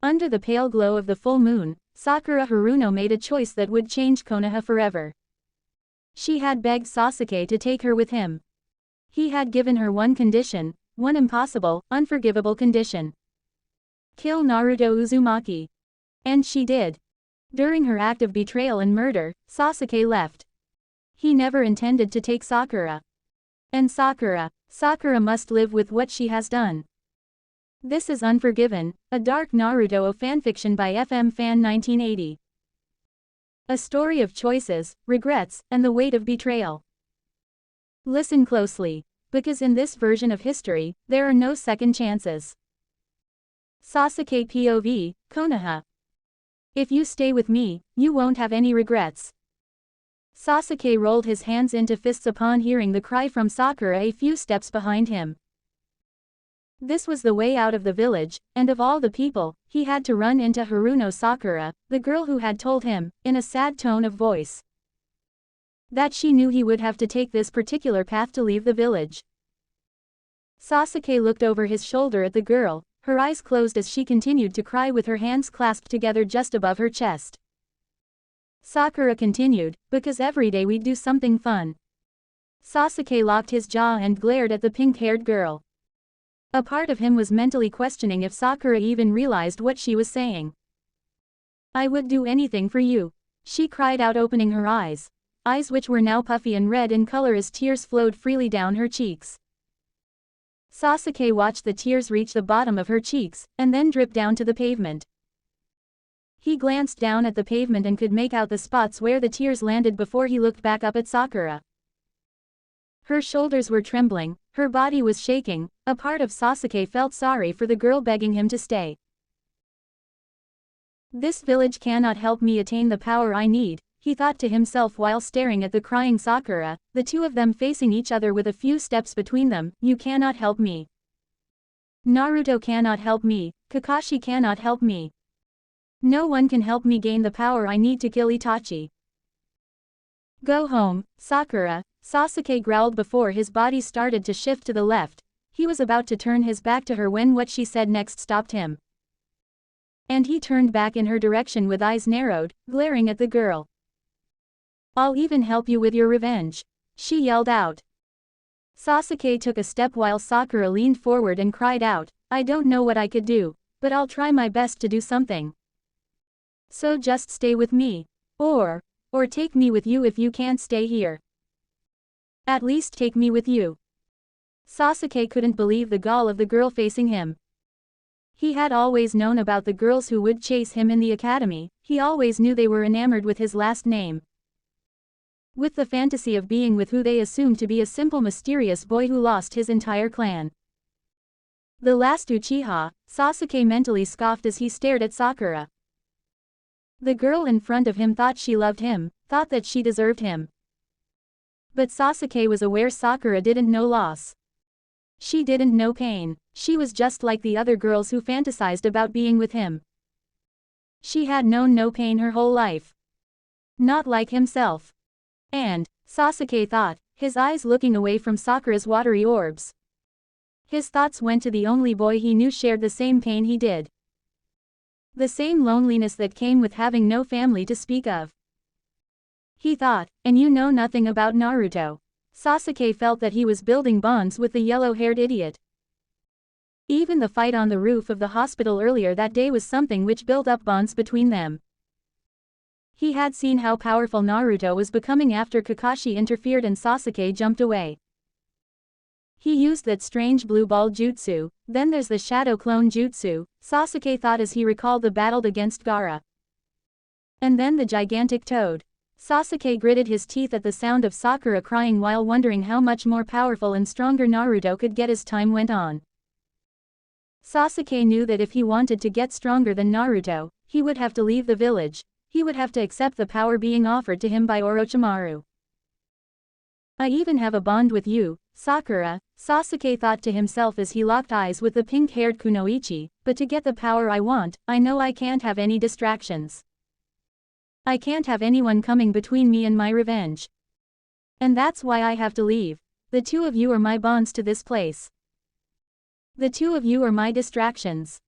Under the pale glow of the full moon, Sakura Haruno made a choice that would change Konoha forever. She had begged Sasuke to take her with him. He had given her one condition, one impossible, unforgivable condition. Kill Naruto Uzumaki. And she did. During her act of betrayal and murder, Sasuke left. He never intended to take Sakura. And Sakura must live with what she has done. This is Unforgiven, a dark Naruto fanfiction by FM Fan 1980. A story of choices, regrets, and the weight of betrayal. Listen closely, because in this version of history, there are no second chances. Sasuke POV, Konoha. If you stay with me, you won't have any regrets. Sasuke rolled his hands into fists upon hearing the cry from Sakura a few steps behind him. This was the way out of the village, and of all the people, he had to run into Haruno Sakura, the girl who had told him, in a sad tone of voice, that she knew he would have to take this particular path to leave the village. Sasuke looked over his shoulder at the girl, her eyes closed as she continued to cry with her hands clasped together just above her chest. Sakura continued, because every day we'd do something fun. Sasuke locked his jaw and glared at the pink-haired girl. A part of him was mentally questioning if Sakura even realized what she was saying. I would do anything for you, she cried out, opening her eyes which were now puffy and red in color as tears flowed freely down her cheeks. Sasuke watched the tears reach the bottom of her cheeks, and then drip down to the pavement. He glanced down at the pavement and could make out the spots where the tears landed before he looked back up at Sakura. Her shoulders were trembling, her body was shaking, a part of Sasuke felt sorry for the girl begging him to stay. This village cannot help me attain the power I need, he thought to himself while staring at the crying Sakura, the two of them facing each other with a few steps between them. You cannot help me. Naruto cannot help me, Kakashi cannot help me. No one can help me gain the power I need to kill Itachi. Go home, Sakura, Sasuke growled before his body started to shift to the left. He was about to turn his back to her when what she said next stopped him. And he turned back in her direction with eyes narrowed, glaring at the girl. I'll even help you with your revenge, she yelled out. Sasuke took a step while Sakura leaned forward and cried out, I don't know what I could do, but I'll try my best to do something. So just stay with me. Or take me with you if you can't stay here. At least take me with you. Sasuke couldn't believe the gall of the girl facing him. He had always known about the girls who would chase him in the academy, he always knew they were enamored with his last name. With the fantasy of being with who they assumed to be a simple mysterious boy who lost his entire clan. The last Uchiha, Sasuke mentally scoffed as he stared at Sakura. The girl in front of him thought she loved him, thought that she deserved him. But Sasuke was aware Sakura didn't know loss. She didn't know pain, she was just like the other girls who fantasized about being with him. She had known no pain her whole life. Not like himself. And, Sasuke thought, his eyes looking away from Sakura's watery orbs. His thoughts went to the only boy he knew shared the same pain he did. The same loneliness that came with having no family to speak of. He thought, and you know nothing about Naruto. Sasuke felt that he was building bonds with the yellow-haired idiot. Even the fight on the roof of the hospital earlier that day was something which built up bonds between them. He had seen how powerful Naruto was becoming after Kakashi interfered and Sasuke jumped away. He used that strange blue ball jutsu, then there's the shadow clone jutsu, Sasuke thought as he recalled the battle against Gaara. And then the gigantic toad. Sasuke gritted his teeth at the sound of Sakura crying while wondering how much more powerful and stronger Naruto could get as time went on. Sasuke knew that if he wanted to get stronger than Naruto, he would have to leave the village, he would have to accept the power being offered to him by Orochimaru. I even have a bond with you, Sakura, Sasuke thought to himself as he locked eyes with the pink-haired Kunoichi, but to get the power I want, I know I can't have any distractions. I can't have anyone coming between me and my revenge. And that's why I have to leave. The two of you are my bonds to this place. The two of you are my distractions.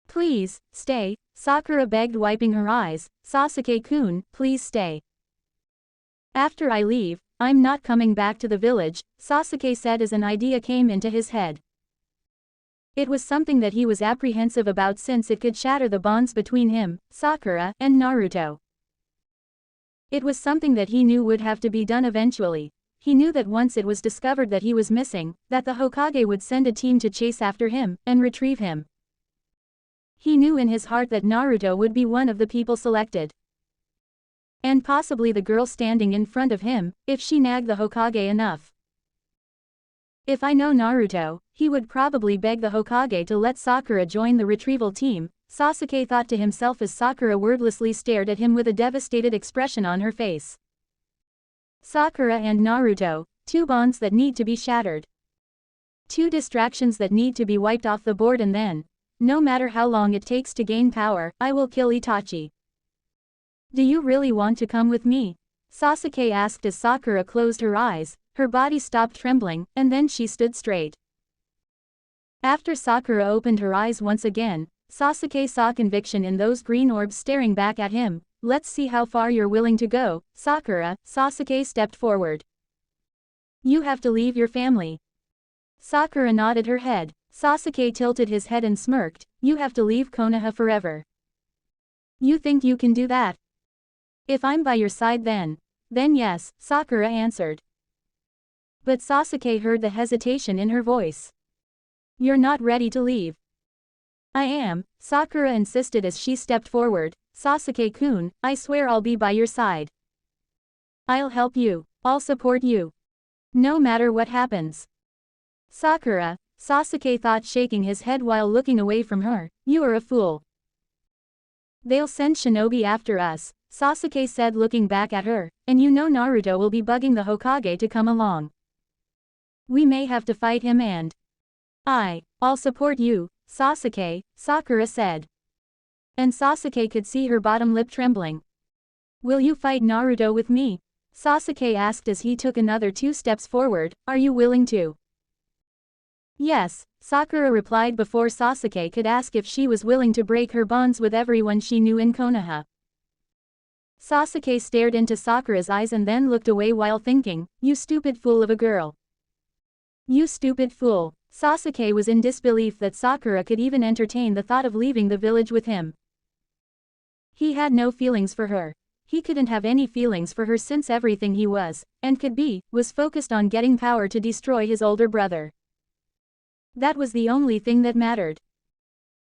Please, stay, Sakura begged, wiping her eyes. Sasuke-kun, please stay. After I leave, I'm not coming back to the village, Sasuke said as an idea came into his head. It was something that he was apprehensive about since it could shatter the bonds between him, Sakura, and Naruto. It was something that he knew would have to be done eventually. He knew that once it was discovered that he was missing, that the Hokage would send a team to chase after him and retrieve him. He knew in his heart that Naruto would be one of the people selected. And possibly the girl standing in front of him, if she nagged the Hokage enough. If I know Naruto, he would probably beg the Hokage to let Sakura join the retrieval team, Sasuke thought to himself as Sakura wordlessly stared at him with a devastated expression on her face. Sakura and Naruto, two bonds that need to be shattered. Two distractions that need to be wiped off the board, and then, no matter how long it takes to gain power, I will kill Itachi. Do you really want to come with me? Sasuke asked as Sakura closed her eyes, her body stopped trembling, and then she stood straight. After Sakura opened her eyes once again, Sasuke saw conviction in those green orbs staring back at him. Let's see how far you're willing to go, Sakura. Sasuke stepped forward. You have to leave your family. Sakura nodded her head. Sasuke tilted his head and smirked. You have to leave Konoha forever. You think you can do that? If I'm by your side then yes, Sakura answered. But Sasuke heard the hesitation in her voice. You're not ready to leave. I am, Sakura insisted as she stepped forward. Sasuke-kun, I swear I'll be by your side. I'll help you. I'll support you. No matter what happens. Sakura, Sasuke thought, shaking his head while looking away from her, you are a fool. They'll send shinobi after us, Sasuke said looking back at her, and you know Naruto will be bugging the Hokage to come along. We may have to fight him and I'll support you, Sasuke, Sakura said. And Sasuke could see her bottom lip trembling. Will you fight Naruto with me? Sasuke asked as he took another 2 steps forward, are you willing to? Yes, Sakura replied before Sasuke could ask if she was willing to break her bonds with everyone she knew in Konoha. Sasuke stared into Sakura's eyes and then looked away while thinking, you stupid fool of a girl. You stupid fool. Sasuke was in disbelief that Sakura could even entertain the thought of leaving the village with him. He had no feelings for her. He couldn't have any feelings for her since everything he was, and could be, was focused on getting power to destroy his older brother. That was the only thing that mattered.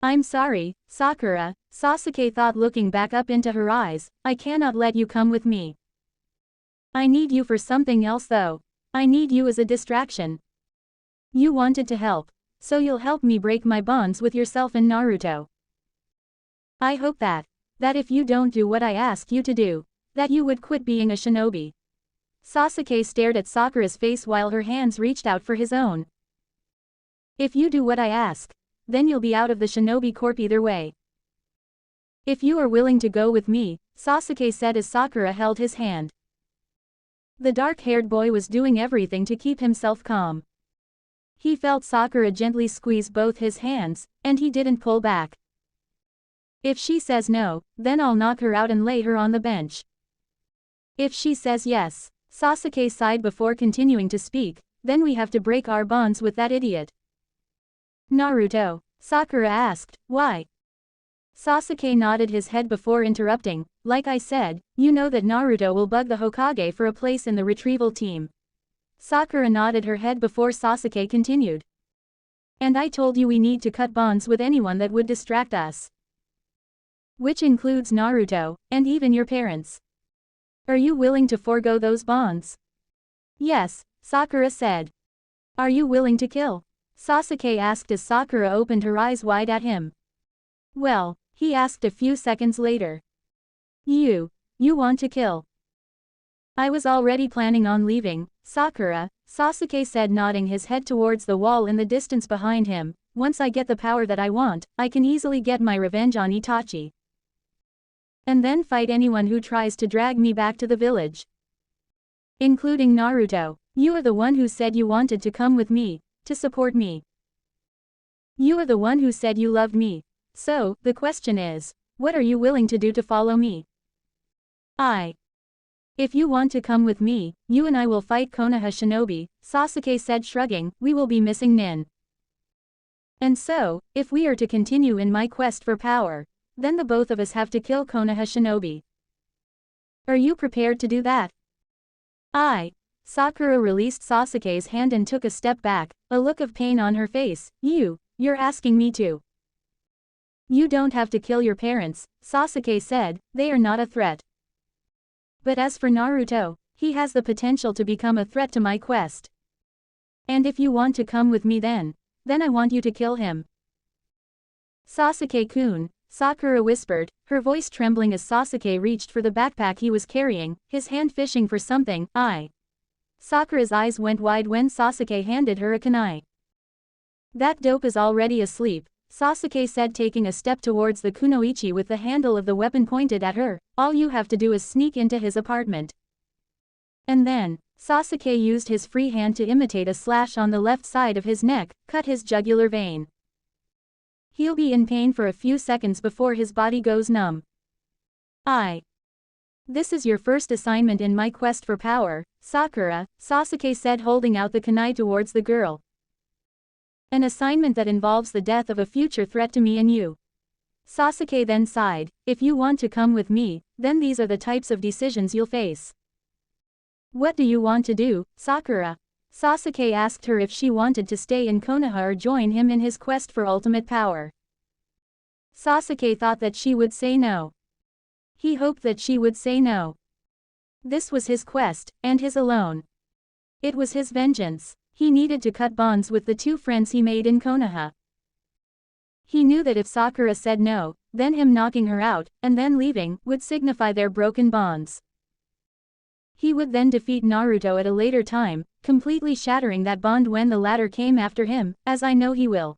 I'm sorry, Sakura, Sasuke thought looking back up into her eyes, I cannot let you come with me. I need you for something else though. I need you as a distraction. You wanted to help, so you'll help me break my bonds with yourself and Naruto. I hope that if you don't do what I ask you to do, that you would quit being a shinobi. Sasuke stared at Sakura's face while her hands reached out for his own. If you do what I ask, then you'll be out of the shinobi corps either way. If you are willing to go with me, Sasuke said as Sakura held his hand. The dark-haired boy was doing everything to keep himself calm. He felt Sakura gently squeeze both his hands, and he didn't pull back. If she says no, then I'll knock her out and lay her on the bench. If she says yes, Sasuke sighed before continuing to speak, then we have to break our bonds with that idiot. Naruto, Sakura asked, why? Sasuke nodded his head before interrupting, like I said, you know that Naruto will bug the Hokage for a place in the retrieval team. Sakura nodded her head before Sasuke continued. And I told you we need to cut bonds with anyone that would distract us. Which includes Naruto, and even your parents. Are you willing to forego those bonds? Yes, Sakura said. Are you willing to kill? Sasuke asked as Sakura opened her eyes wide at him. Well, he asked a few seconds later. You want to kill? I was already planning on leaving, Sakura, Sasuke said nodding his head towards the wall in the distance behind him. Once I get the power that I want, I can easily get my revenge on Itachi. And then fight anyone who tries to drag me back to the village. Including Naruto. You are the one who said you wanted to come with me, to support me. You are the one who said you loved me. So, the question is, what are you willing to do to follow me? If you want to come with me, you and I will fight Konoha shinobi, Sasuke said shrugging, we will be missing Nin. And so, if we are to continue in my quest for power, then the both of us have to kill Konoha shinobi. Are you prepared to do that? Sakura released Sasuke's hand and took a step back, a look of pain on her face. You're asking me to. You don't have to kill your parents, Sasuke said, they are not a threat. But as for Naruto, he has the potential to become a threat to my quest. And if you want to come with me then I want you to kill him. Sasuke-kun, Sakura whispered, her voice trembling as Sasuke reached for the backpack he was carrying, his hand fishing for something. Sakura's eyes went wide when Sasuke handed her a kunai. That dope is already asleep, Sasuke said taking a step towards the kunoichi with the handle of the weapon pointed at her. All you have to do is sneak into his apartment. And then, Sasuke used his free hand to imitate a slash on the left side of his neck, cut his jugular vein. He'll be in pain for a few seconds before his body goes numb. This is your first assignment in my quest for power, Sakura, Sasuke said holding out the kunai towards the girl. An assignment that involves the death of a future threat to me and you. Sasuke then sighed, if you want to come with me, then these are the types of decisions you'll face. What do you want to do, Sakura? Sasuke asked her if she wanted to stay in Konoha or join him in his quest for ultimate power. Sasuke thought that she would say no. He hoped that she would say no. This was his quest, and his alone. It was his vengeance. He needed to cut bonds with the two friends he made in Konoha. He knew that if Sakura said no, then him knocking her out, and then leaving, would signify their broken bonds. He would then defeat Naruto at a later time, completely shattering that bond when the latter came after him, as I know he will.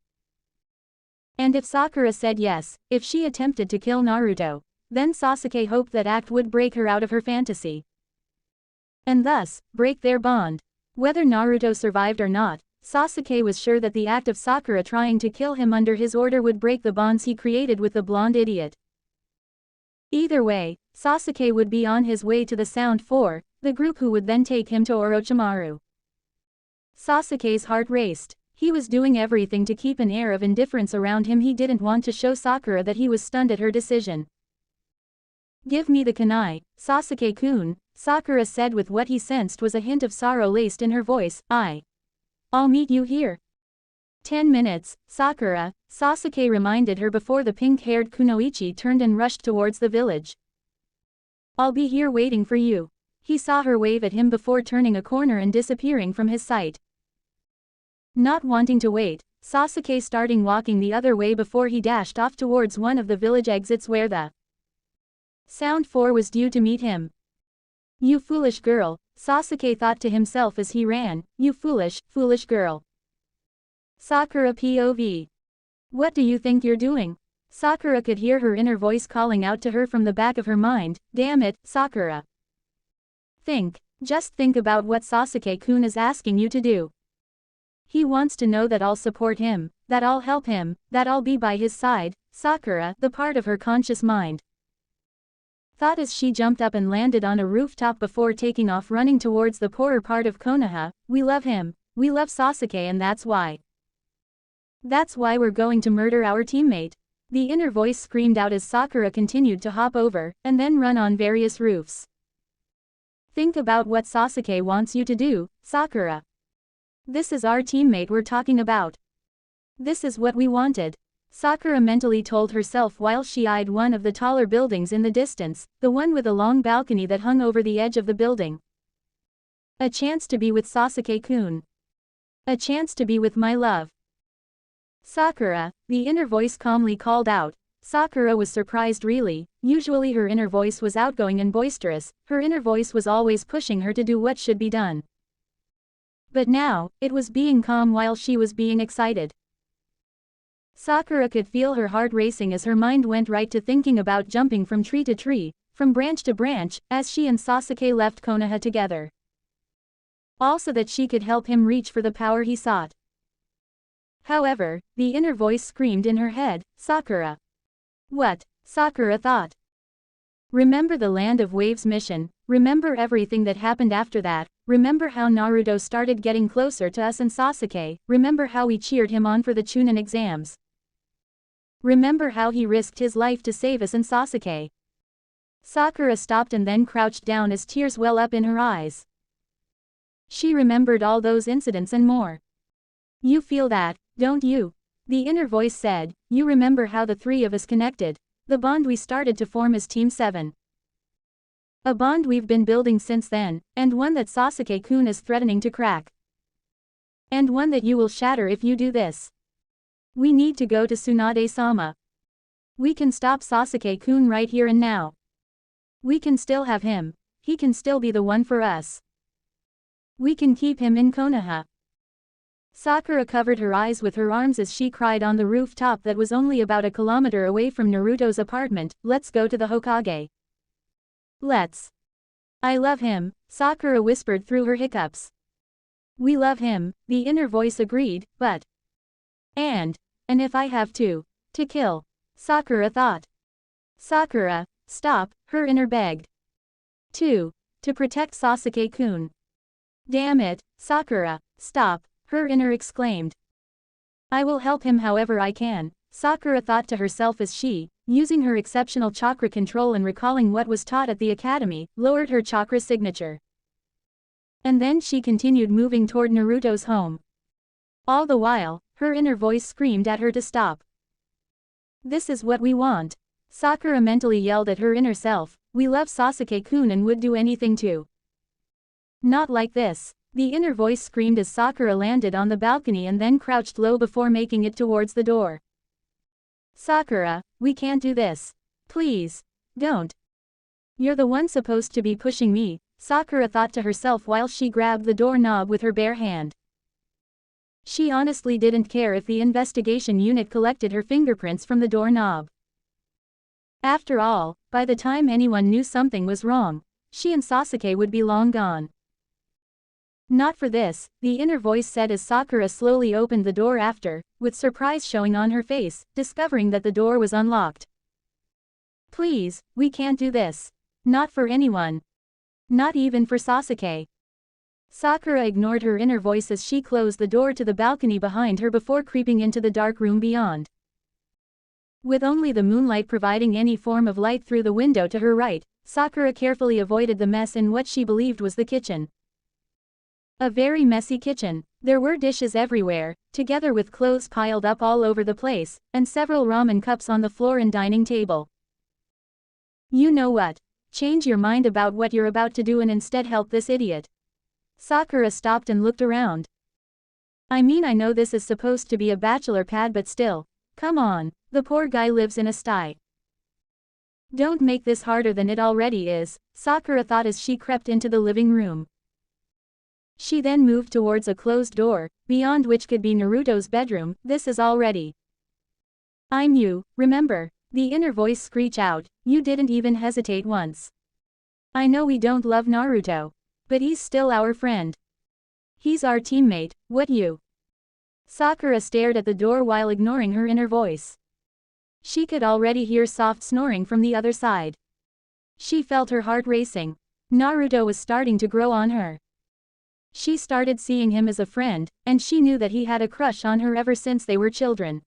And if Sakura said yes, if she attempted to kill Naruto, then Sasuke hoped that act would break her out of her fantasy. And thus, break their bond. Whether Naruto survived or not, Sasuke was sure that the act of Sakura trying to kill him under his order would break the bonds he created with the blonde idiot. Either way, Sasuke would be on his way to the Sound 4, the group who would then take him to Orochimaru. Sasuke's heart raced. He was doing everything to keep an air of indifference around him. He didn't want to show Sakura that he was stunned at her decision. Give me the kunai, Sasuke-kun, Sakura said with what he sensed was a hint of sorrow laced in her voice. I'll meet you here. 10 minutes, Sakura, Sasuke reminded her before the pink-haired kunoichi turned and rushed towards the village. I'll be here waiting for you. He saw her wave at him before turning a corner and disappearing from his sight. Not wanting to wait, Sasuke started walking the other way before he dashed off towards one of the village exits where the Sound 4 was due to meet him. You foolish girl, Sasuke thought to himself as he ran, you foolish, foolish girl. Sakura POV. What do you think you're doing? Sakura could hear her inner voice calling out to her from the back of her mind, damn it, Sakura. Just think about what Sasuke-kun is asking you to do. He wants to know that I'll support him, that I'll help him, that I'll be by his side, Sakura, the part of her conscious mind. Thought as she jumped up and landed on a rooftop before taking off running towards the poorer part of Konoha. We love him, we love Sasuke, and that's why. That's why we're going to murder our teammate. The inner voice screamed out as Sakura continued to hop over, and then run on various roofs. Think about what Sasuke wants you to do, Sakura. This is our teammate we're talking about. This is what we wanted. Sakura mentally told herself while she eyed one of the taller buildings in the distance, the one with a long balcony that hung over the edge of the building. A chance to be with Sasuke-kun. A chance to be with my love. Sakura, the inner voice calmly called out. Sakura was surprised really. Usually her inner voice was outgoing and boisterous, her inner voice was always pushing her to do what should be done. But now, it was being calm while she was being excited. Sakura could feel her heart racing as her mind went right to thinking about jumping from tree to tree, from branch to branch, as she and Sasuke left Konoha together. Also that she could help him reach for the power he sought. However, the inner voice screamed in her head, Sakura. What? Sakura thought. Remember the Land of Waves mission, remember everything that happened after that, remember how Naruto started getting closer to us and Sasuke, remember how we cheered him on for the Chunin exams. Remember how he risked his life to save us and Sasuke. Sakura stopped and then crouched down as tears well up in her eyes. She remembered all those incidents and more. You feel that, don't you? The inner voice said, you remember how the three of us connected, the bond we started to form as Team 7. A bond we've been building since then, and one that Sasuke-kun is threatening to crack. And one that you will shatter if you do this. We need to go to Tsunade-sama. We can stop Sasuke-kun right here and now. We can still have him. He can still be the one for us. We can keep him in Konoha. Sakura covered her eyes with her arms as she cried on the rooftop that was only about a kilometer away from Naruto's apartment. Let's go to the Hokage. Let's. I love him, Sakura whispered through her hiccups. We love him, the inner voice agreed, but. And if I have to kill, Sakura thought. Sakura, stop, her inner begged. To protect Sasuke-kun. Damn it, Sakura, stop, her inner exclaimed. I will help him however I can, Sakura thought to herself as she, using her exceptional chakra control and recalling what was taught at the academy, lowered her chakra signature. And then she continued moving toward Naruto's home. All the while, her inner voice screamed at her to stop. This is what we want. Sakura mentally yelled at her inner self, we love Sasuke-kun and would do anything to. Not like this, the inner voice screamed as Sakura landed on the balcony and then crouched low before making it towards the door. Sakura, we can't do this. Please. Don't. You're the one supposed to be pushing me, Sakura thought to herself while she grabbed the doorknob with her bare hand. She honestly didn't care if the investigation unit collected her fingerprints from the doorknob. After all, by the time anyone knew something was wrong, she and Sasuke would be long gone. Not for this, the inner voice said as Sakura slowly opened the door after, with surprise showing on her face, discovering that the door was unlocked. Please, we can't do this. Not for anyone. Not even for Sasuke. Sakura ignored her inner voice as she closed the door to the balcony behind her before creeping into the dark room beyond. With only the moonlight providing any form of light through the window to her right, Sakura carefully avoided the mess in what she believed was the kitchen. A very messy kitchen. There were dishes everywhere, together with clothes piled up all over the place, and several ramen cups on the floor and dining table. You know what? Change your mind about what you're about to do and instead help this idiot. Sakura stopped and looked around. I mean, I know this is supposed to be a bachelor pad, but still, come on, the poor guy lives in a sty. Don't make this harder than it already is, Sakura thought as she crept into the living room. She then moved towards a closed door, beyond which could be Naruto's bedroom. This is already. I'm you, remember, the inner voice screeched out. You didn't even hesitate once. I know we don't love Naruto, but he's still our friend. He's our teammate, what you? Sakura stared at the door while ignoring her inner voice. She could already hear soft snoring from the other side. She felt her heart racing. Naruto was starting to grow on her. She started seeing him as a friend, and she knew that he had a crush on her ever since they were children.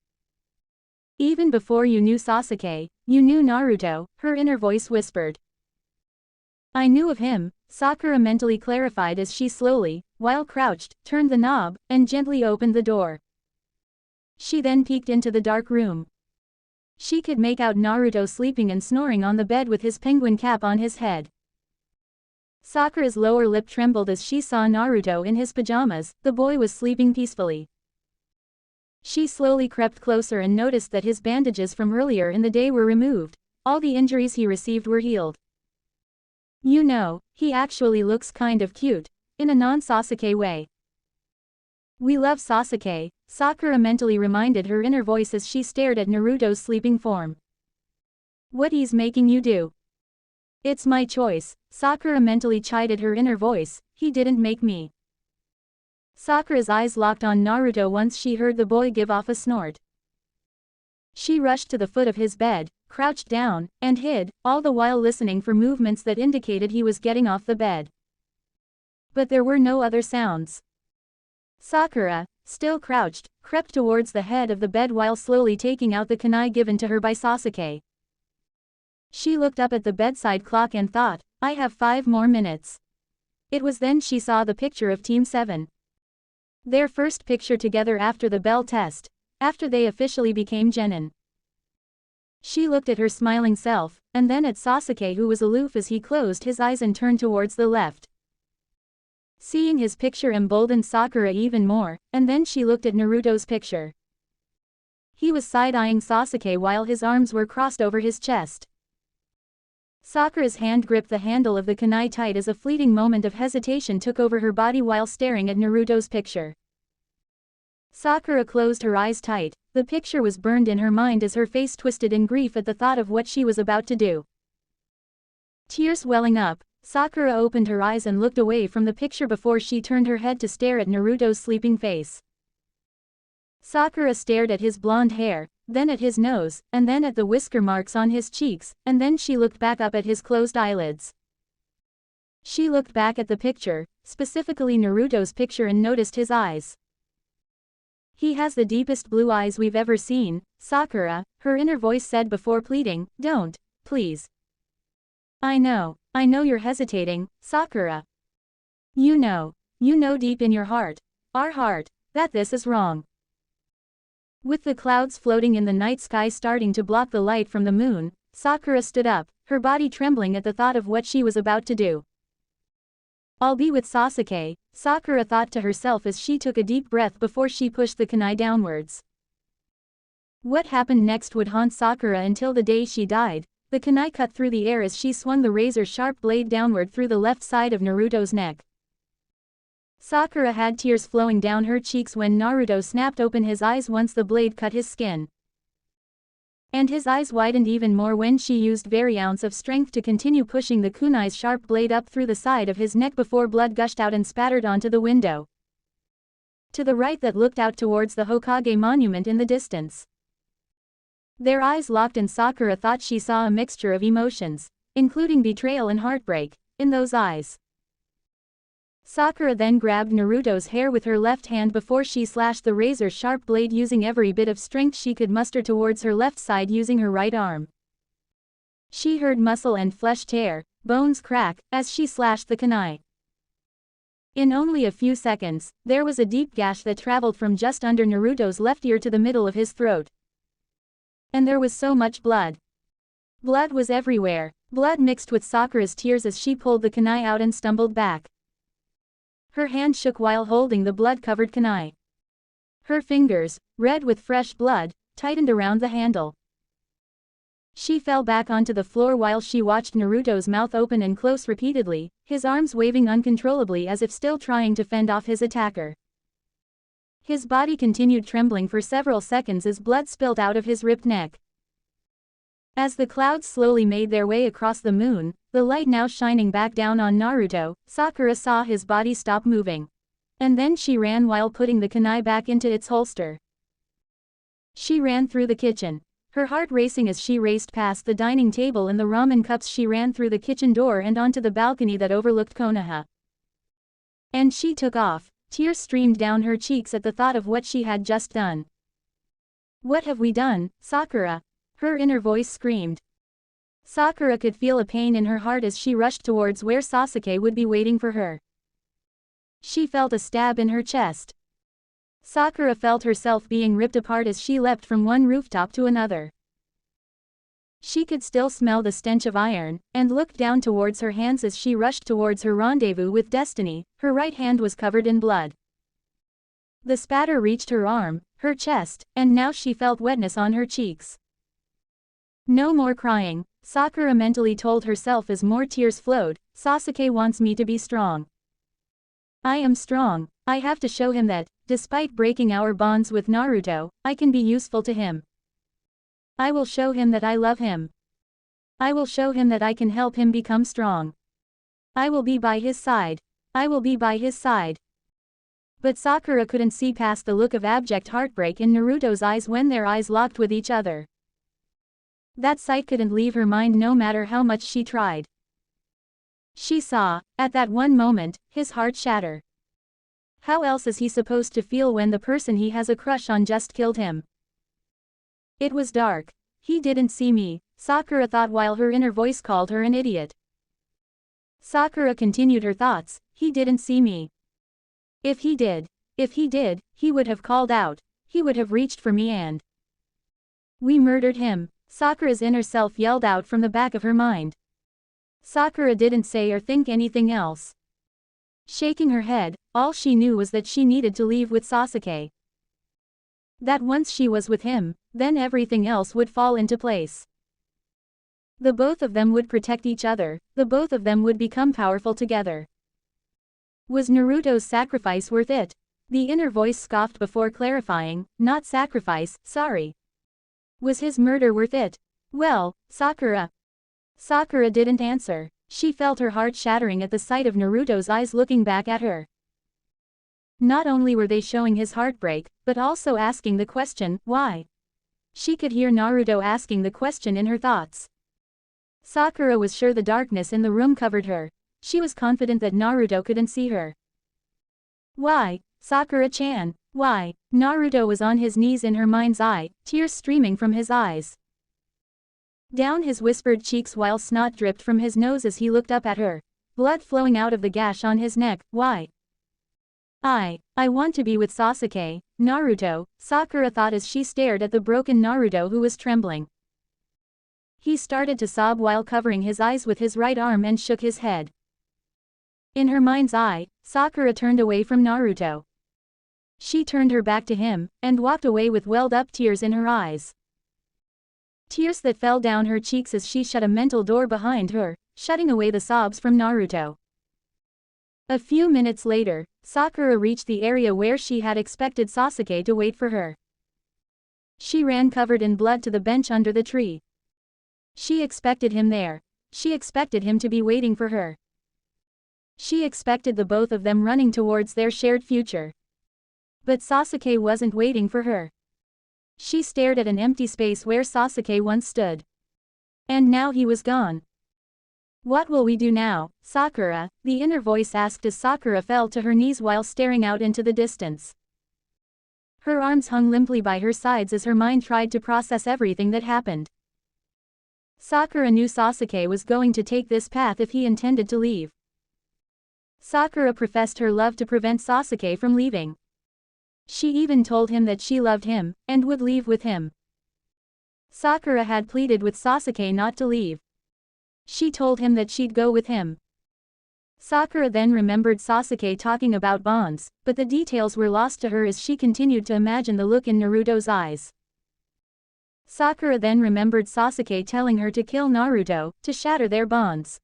Even before you knew Sasuke, you knew Naruto, her inner voice whispered. I knew of him, Sakura mentally clarified as she slowly, while crouched, turned the knob, and gently opened the door. She then peeked into the dark room. She could make out Naruto sleeping and snoring on the bed with his penguin cap on his head. Sakura's lower lip trembled as she saw Naruto in his pajamas. The boy was sleeping peacefully. She slowly crept closer and noticed that his bandages from earlier in the day were removed. All the injuries he received were healed. You know, he actually looks kind of cute, in a non-Sasuke way. We love Sasuke, Sakura mentally reminded her inner voice as she stared at Naruto's sleeping form. What he's making you do? It's my choice, Sakura mentally chided her inner voice, he didn't make me. Sakura's eyes locked on Naruto once she heard the boy give off a snort. She rushed to the foot of his bed, crouched down, and hid, all the while listening for movements that indicated he was getting off the bed. But there were no other sounds. Sakura, still crouched, crept towards the head of the bed while slowly taking out the kunai given to her by Sasuke. She looked up at the bedside clock and thought, I have 5 more minutes. It was then she saw the picture of Team 7. Their first picture together after the bell test, after they officially became genin. She looked at her smiling self, and then at Sasuke, who was aloof as he closed his eyes and turned towards the left. Seeing his picture emboldened Sakura even more, and then she looked at Naruto's picture. He was side-eyeing Sasuke while his arms were crossed over his chest. Sakura's hand gripped the handle of the kunai tight as a fleeting moment of hesitation took over her body while staring at Naruto's picture. Sakura closed her eyes tight, the picture was burned in her mind as her face twisted in grief at the thought of what she was about to do. Tears welling up, Sakura opened her eyes and looked away from the picture before she turned her head to stare at Naruto's sleeping face. Sakura stared at his blonde hair, then at his nose, and then at the whisker marks on his cheeks, and then she looked back up at his closed eyelids. She looked back at the picture, specifically Naruto's picture, and noticed his eyes. He has the deepest blue eyes we've ever seen, Sakura, her inner voice said before pleading, don't, please. I know you're hesitating, Sakura. You know deep in your heart, our heart, that this is wrong. With the clouds floating in the night sky starting to block the light from the moon, Sakura stood up, her body trembling at the thought of what she was about to do. I'll be with Sasuke, Sakura thought to herself as she took a deep breath before she pushed the kunai downwards. What happened next would haunt Sakura until the day she died. The kunai cut through the air as she swung the razor-sharp blade downward through the left side of Naruto's neck. Sakura had tears flowing down her cheeks when Naruto snapped open his eyes once the blade cut his skin. And his eyes widened even more when she used every ounce of strength to continue pushing the kunai's sharp blade up through the side of his neck before blood gushed out and spattered onto the window to the right that looked out towards the Hokage monument in the distance. Their eyes locked and Sakura thought she saw a mixture of emotions, including betrayal and heartbreak, in those eyes. Sakura then grabbed Naruto's hair with her left hand before she slashed the razor-sharp blade using every bit of strength she could muster towards her left side using her right arm. She heard muscle and flesh tear, bones crack, as she slashed the kunai. In only a few seconds, there was a deep gash that traveled from just under Naruto's left ear to the middle of his throat. And there was so much blood. Blood was everywhere, blood mixed with Sakura's tears as she pulled the kunai out and stumbled back. Her hand shook while holding the blood-covered kunai. Her fingers, red with fresh blood, tightened around the handle. She fell back onto the floor while she watched Naruto's mouth open and close repeatedly, his arms waving uncontrollably as if still trying to fend off his attacker. His body continued trembling for several seconds as blood spilled out of his ripped neck. As the clouds slowly made their way across the moon, the light now shining back down on Naruto, Sakura saw his body stop moving. And then she ran while putting the kunai back into its holster. She ran through the kitchen, her heart racing as she raced past the dining table and the ramen cups. She ran through the kitchen door and onto the balcony that overlooked Konoha. And she took off. Tears streamed down her cheeks at the thought of what she had just done. What have we done, Sakura? Her inner voice screamed. Sakura could feel a pain in her heart as she rushed towards where Sasuke would be waiting for her. She felt a stab in her chest. Sakura felt herself being ripped apart as she leapt from one rooftop to another. She could still smell the stench of iron, and looked down towards her hands as she rushed towards her rendezvous with destiny. Her right hand was covered in blood. The spatter reached her arm, her chest, and now she felt wetness on her cheeks. No more crying, Sakura mentally told herself as more tears flowed. Sasuke wants me to be strong. I am strong. I have to show him that, despite breaking our bonds with Naruto, I can be useful to him. I will show him that I love him. I will show him that I can help him become strong. I will be by his side. I will be by his side. But Sakura couldn't see past the look of abject heartbreak in Naruto's eyes when their eyes locked with each other. That sight couldn't leave her mind no matter how much she tried. She saw, at that one moment, his heart shatter. How else is he supposed to feel when the person he has a crush on just killed him? It was dark. He didn't see me, Sakura thought while her inner voice called her an idiot. Sakura continued her thoughts, he didn't see me. If he did, he would have called out, he would have reached for me and we murdered him, Sakura's inner self yelled out from the back of her mind. Sakura didn't say or think anything else. Shaking her head, all she knew was that she needed to leave with Sasuke. That once she was with him, then everything else would fall into place. The both of them would protect each other, the both of them would become powerful together. Was Naruto's sacrifice worth it? The inner voice scoffed before clarifying, not sacrifice, sorry. Was his murder worth it? Well, Sakura. Sakura didn't answer. She felt her heart shattering at the sight of Naruto's eyes looking back at her. Not only were they showing his heartbreak, but also asking the question, why? She could hear Naruto asking the question in her thoughts. Sakura was sure the darkness in the room covered her. She was confident that Naruto couldn't see her. Why, Sakura-chan, why? Naruto was on his knees in her mind's eye, tears streaming from his eyes. Down his whispered cheeks while snot dripped from his nose as he looked up at her. Blood flowing out of the gash on his neck, why? I want to be with Sasuke, Naruto, Sakura thought as she stared at the broken Naruto who was trembling. He started to sob while covering his eyes with his right arm and shook his head. In her mind's eye, Sakura turned away from Naruto. She turned her back to him, and walked away with welled-up tears in her eyes. Tears that fell down her cheeks as she shut a mental door behind her, shutting away the sobs from Naruto. A few minutes later, Sakura reached the area where she had expected Sasuke to wait for her. She ran covered in blood to the bench under the tree. She expected him there. She expected him to be waiting for her. She expected the both of them running towards their shared future. But Sasuke wasn't waiting for her. She stared at an empty space where Sasuke once stood. And now he was gone. What will we do now, Sakura? The inner voice asked as Sakura fell to her knees while staring out into the distance. Her arms hung limply by her sides as her mind tried to process everything that happened. Sakura knew Sasuke was going to take this path if he intended to leave. Sakura professed her love to prevent Sasuke from leaving. She even told him that she loved him, and would leave with him. Sakura had pleaded with Sasuke not to leave. She told him that she'd go with him. Sakura then remembered Sasuke talking about bonds, but the details were lost to her as she continued to imagine the look in Naruto's eyes. Sakura then remembered Sasuke telling her to kill Naruto, to shatter their bonds.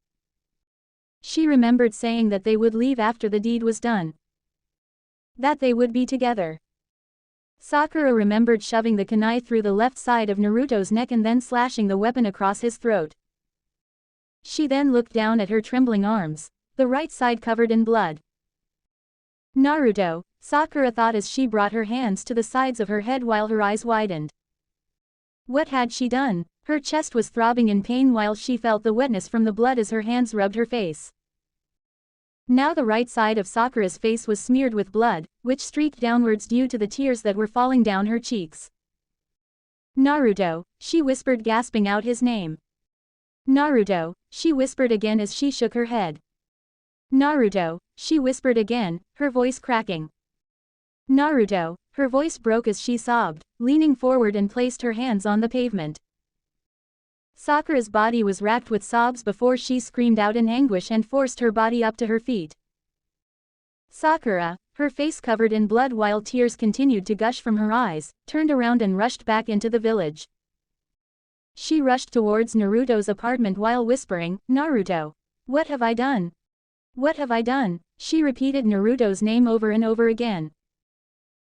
She remembered saying that they would leave after the deed was done. That they would be together. Sakura remembered shoving the kunai through the left side of Naruto's neck and then slashing the weapon across his throat. She then looked down at her trembling arms, the right side covered in blood. Naruto, Sakura thought as she brought her hands to the sides of her head while her eyes widened. What had she done? Her chest was throbbing in pain while she felt the wetness from the blood as her hands rubbed her face. Now the right side of Sakura's face was smeared with blood, which streaked downwards due to the tears that were falling down her cheeks. Naruto, she whispered, gasping out his name. Naruto, she whispered again as she shook her head. Naruto, she whispered again, her voice cracking. Naruto, her voice broke as she sobbed, leaning forward and placed her hands on the pavement. Sakura's body was racked with sobs before she screamed out in anguish and forced her body up to her feet. Sakura, her face covered in blood while tears continued to gush from her eyes, turned around and rushed back into the village. She rushed towards Naruto's apartment while whispering, "Naruto. What have I done? What have I done?" She repeated Naruto's name over and over again.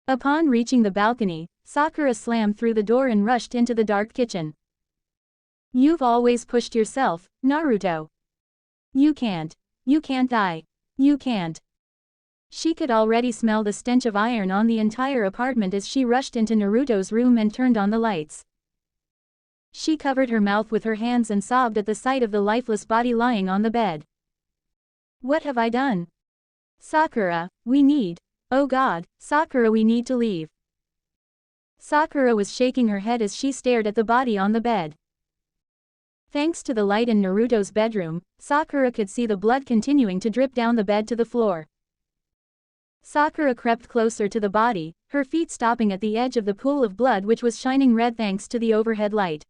Upon reaching the balcony, Sakura slammed through the door and rushed into the dark kitchen. "You've always pushed yourself, Naruto. You can't die. You can't." She could already smell the stench of iron on the entire apartment as she rushed into Naruto's room and turned on the lights. She covered her mouth with her hands and sobbed at the sight of the lifeless body lying on the bed. What have I done? Sakura, we need. Oh God, Sakura, we need to leave. Sakura was shaking her head as she stared at the body on the bed. Thanks to the light in Naruto's bedroom, Sakura could see the blood continuing to drip down the bed to the floor. Sakura crept closer to the body, her feet stopping at the edge of the pool of blood which was shining red thanks to the overhead light.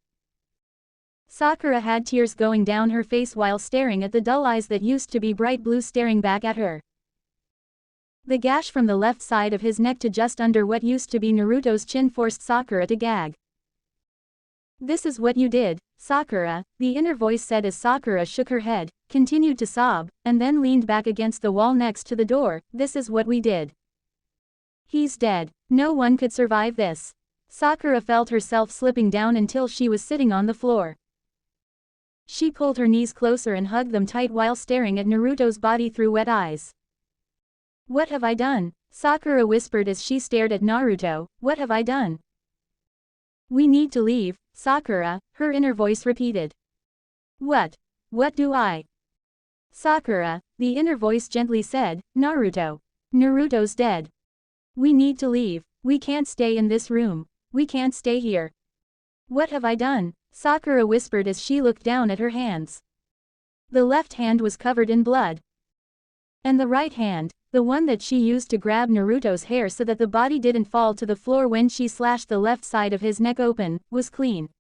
Sakura had tears going down her face while staring at the dull eyes that used to be bright blue staring back at her. The gash from the left side of his neck to just under what used to be Naruto's chin forced Sakura to gag. This is what you did, Sakura, the inner voice said as Sakura shook her head, continued to sob, and then leaned back against the wall next to the door. This is what we did. He's dead. No one could survive this. Sakura felt herself slipping down until she was sitting on the floor. She pulled her knees closer and hugged them tight while staring at Naruto's body through wet eyes. What have I done? Sakura whispered as she stared at Naruto. What have I done? We need to leave, Sakura, her inner voice repeated. What do I? Sakura, the inner voice gently said, Naruto. Naruto's dead. We need to leave. We can't stay in this room. We can't stay here. What have I done? Sakura whispered as she looked down at her hands. The left hand was covered in blood. And the right hand, the one that she used to grab Naruto's hair so that the body didn't fall to the floor when she slashed the left side of his neck open, was clean.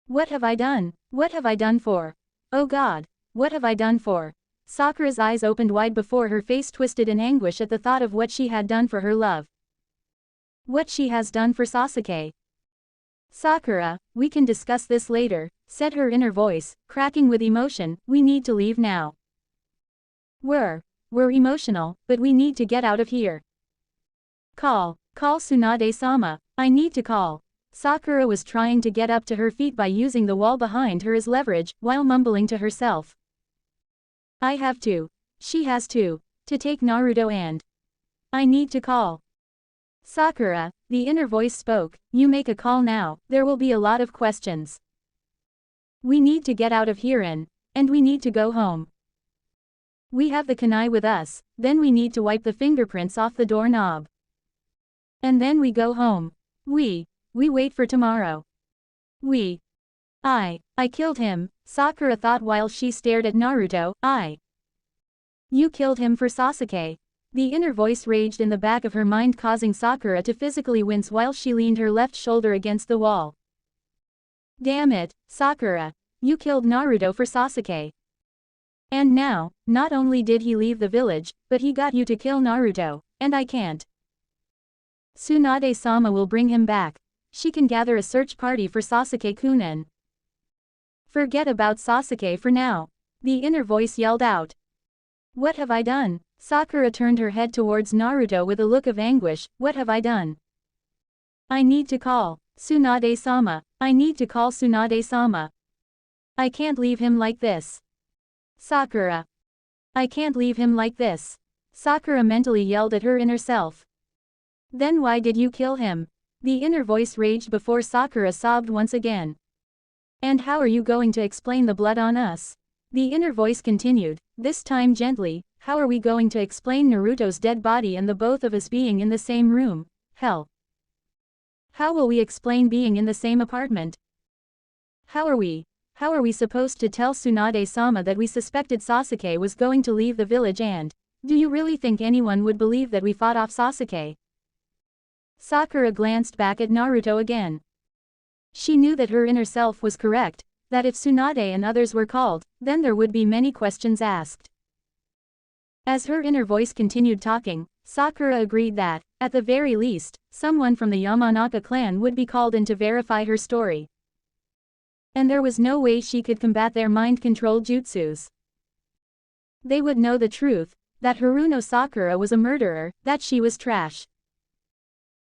What have I done? What have I done for? Oh God, what have I done for? Sakura's eyes opened wide before her face twisted in anguish at the thought of what she had done for her love. What she has done for Sasuke. Sakura, we can discuss this later, said her inner voice, cracking with emotion. We need to leave now. We're emotional, but we need to get out of here. Call Tsunade-sama, I need to call. Sakura was trying to get up to her feet by using the wall behind her as leverage, while mumbling to herself. I have to. She has to take Naruto and I need to call. Sakura, the inner voice spoke, you make a call now, there will be a lot of questions. We need to get out of here and we need to go home. We have the kunai with us, then we need to wipe the fingerprints off the doorknob. And then we go home. We wait for tomorrow. I killed him, Sakura thought while she stared at Naruto. You killed him for Sasuke. The inner voice raged in the back of her mind, causing Sakura to physically wince while she leaned her left shoulder against the wall. Damn it, Sakura. You killed Naruto for Sasuke. And now, not only did he leave the village, but he got you to kill Naruto, and I can't. Tsunade-sama will bring him back. She can gather a search party for Sasuke-kun. Forget about Sasuke for now. The inner voice yelled out. What have I done? Sakura turned her head towards Naruto with a look of anguish. What have I done? I need to call Tsunade-sama. I need to call Tsunade-sama. I can't leave him like this. Sakura. I can't leave him like this. Sakura mentally yelled at her inner self. Then why did you kill him? The inner voice raged before Sakura sobbed once again. And how are you going to explain the blood on us? The inner voice continued, this time gently. How are we going to explain Naruto's dead body and the both of us being in the same room? Hell. How will we explain being in the same apartment? How are we supposed to tell Tsunade-sama that we suspected Sasuke was going to leave the village and, do you really think anyone would believe that we fought off Sasuke? Sakura glanced back at Naruto again. She knew that her inner self was correct, that if Tsunade and others were called, then there would be many questions asked. As her inner voice continued talking, Sakura agreed that, at the very least, someone from the Yamanaka clan would be called in to verify her story. And there was no way she could combat their mind-control jutsus. They would know the truth, that Haruno Sakura was a murderer, that she was trash.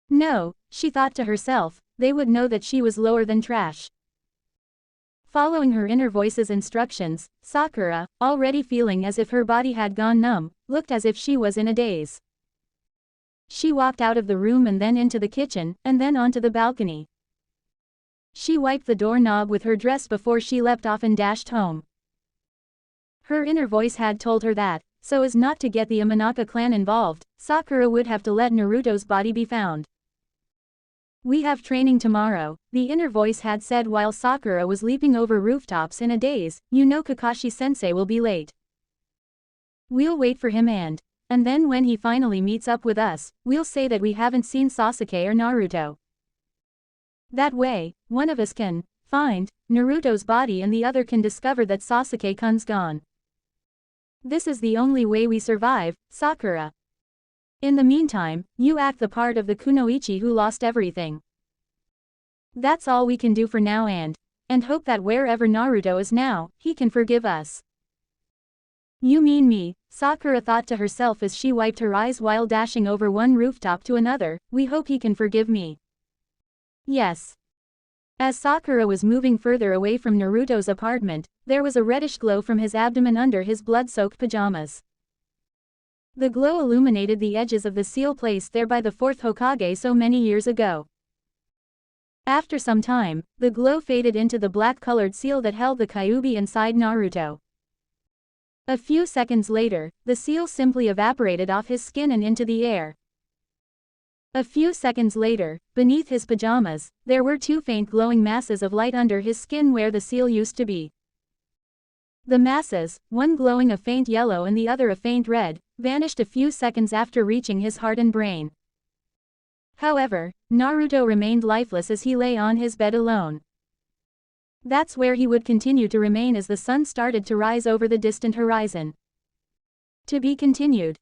No, she thought to herself, they would know that she was lower than trash. Following her inner voice's instructions, Sakura, already feeling as if her body had gone numb, looked as if she was in a daze. She walked out of the room and then into the kitchen, and then onto the balcony. She wiped the doorknob with her dress before she leapt off and dashed home. Her inner voice had told her that, so as not to get the Amanaka clan involved, Sakura would have to let Naruto's body be found. "We have training tomorrow," the inner voice had said while Sakura was leaping over rooftops in a daze. "You know Kakashi-sensei will be late. We'll wait for him and then when he finally meets up with us, we'll say that we haven't seen Sasuke or Naruto. That way, one of us can find Naruto's body and the other can discover that Sasuke-kun's gone. This is the only way we survive, Sakura. In the meantime, you act the part of the kunoichi who lost everything. That's all we can do for now and hope that wherever Naruto is now, he can forgive us." "You mean me," Sakura thought to herself as she wiped her eyes while dashing over one rooftop to another. "We hope he can forgive me." Yes. As Sakura was moving further away from Naruto's apartment, there was a reddish glow from his abdomen under his blood-soaked pajamas. The glow illuminated the edges of the seal placed there by the fourth Hokage so many years ago. After some time, the glow faded into the black-colored seal that held the Kyuubi inside Naruto. A few seconds later, the seal simply evaporated off his skin and into the air. A few seconds later, beneath his pajamas, there were two faint glowing masses of light under his skin where the seal used to be. The masses, one glowing a faint yellow and the other a faint red, vanished a few seconds after reaching his heart and brain. However, Naruto remained lifeless as he lay on his bed alone. That's where he would continue to remain as the sun started to rise over the distant horizon. To be continued.